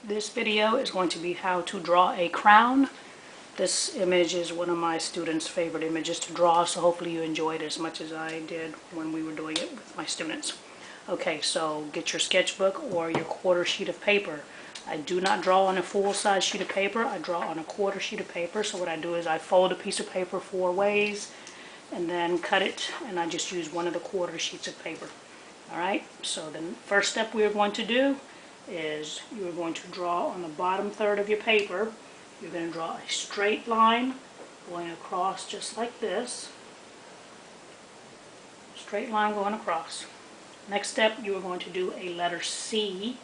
This video is going to be how to draw a crown. This image is one of my students' favorite images to draw, so hopefully you enjoy it as much as I did when we were doing it with my students. Okay, so get your sketchbook or your quarter sheet of paper. I do not draw on a full-size sheet of paper. I draw on a quarter sheet of paper. So what I do is I fold a piece of paper 4 ways and then cut it, and I just use one of the quarter sheets of paper. Alright, so the first step we are going to do is you are going to draw on the bottom third of your paper. You're going to draw a straight line going across just like this. Straight line going across. Next step, you are going to do a letter C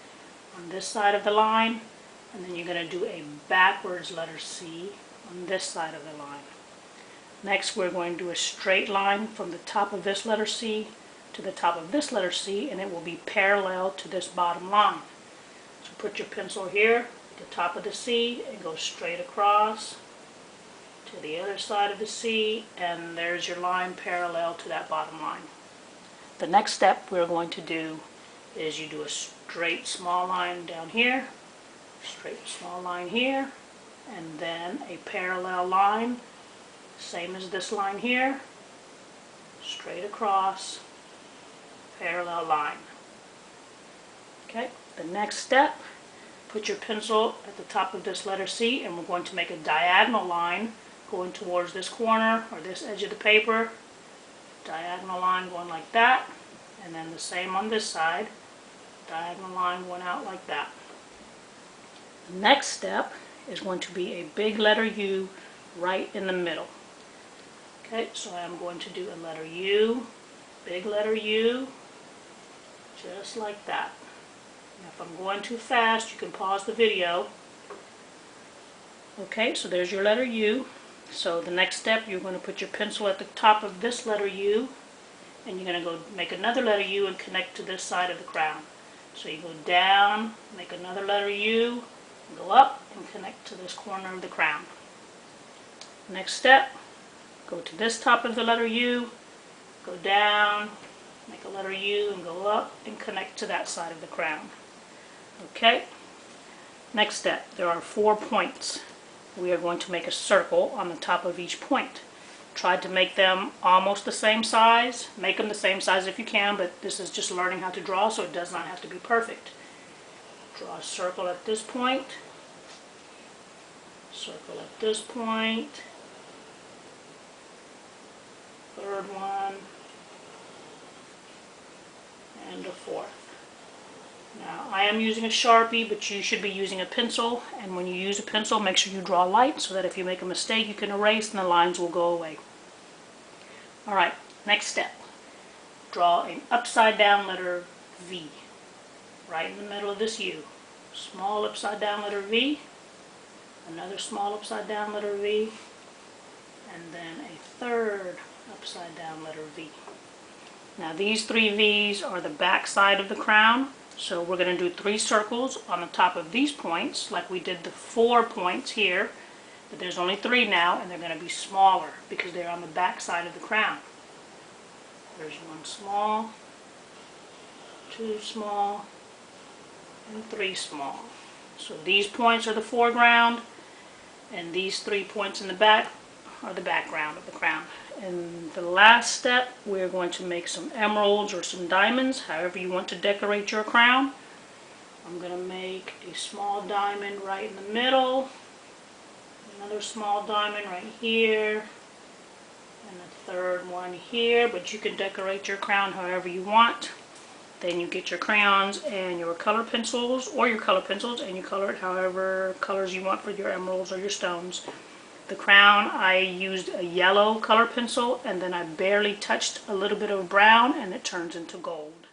on this side of the line, and then you're going to do a backwards letter C on this side of the line. Next, we're going to do a straight line from the top of this letter C to the top of this letter C, and it will be parallel to this bottom line. So put your pencil here at the top of the C and go straight across to the other side of the C, and there's your line parallel to that bottom line. The next step we're going to do is you do a straight small line down here, straight small line here, and then a parallel line, same as this line here, straight across, parallel line. Okay, the next step, put your pencil at the top of this letter C, and we're going to make a diagonal line going towards this corner or this edge of the paper. Diagonal line going like that, and then the same on this side. Diagonal line going out like that. The next step is going to be a big letter U right in the middle. Okay, so I'm going to do a letter U, big letter U, just like that. Now if I'm going too fast, you can pause the video. Okay, so there's your letter U. So the next step, you're going to put your pencil at the top of this letter U, and you're going to go make another letter U and connect to this side of the crown. So you go down, make another letter U, go up and connect to this corner of the crown. Next step, go to this top of the letter U, go down, make a letter U and go up and connect to that side of the crown. Okay, next step, there are 4 points. We are going to make a circle on the top of each point. Try to make them almost the same size. Make them the same size if you can, but this is just learning how to draw, so it does not have to be perfect. Draw a circle at this point, circle at this point, third one, and a fourth. Now, I am using a Sharpie, but you should be using a pencil, and when you use a pencil, make sure you draw light so that if you make a mistake, you can erase and the lines will go away. Alright, next step. Draw an upside down letter V right in the middle of this U. Small upside down letter V, another small upside down letter V, and then a third upside down letter V. Now these 3 V's are the back side of the crown. So we're going to do 3 circles on the top of these points, like we did the 4 points here, but there's only 3 now, and they're going to be smaller because they're on the back side of the crown. There's 1 small, 2 small, and 3 small. So these points are the foreground, and these 3 points in the back are the background of the crown. And the last step, we're going to make some emeralds or some diamonds, however you want to decorate your crown. I'm going to make a small diamond right in the middle, another small diamond right here, and a third one here, but you can decorate your crown however you want. Then you get your crayons and your color pencils, and you color it however colors you want for your emeralds or your stones. The crown, I used a yellow color pencil, and then I barely touched a little bit of brown, and it turns into gold.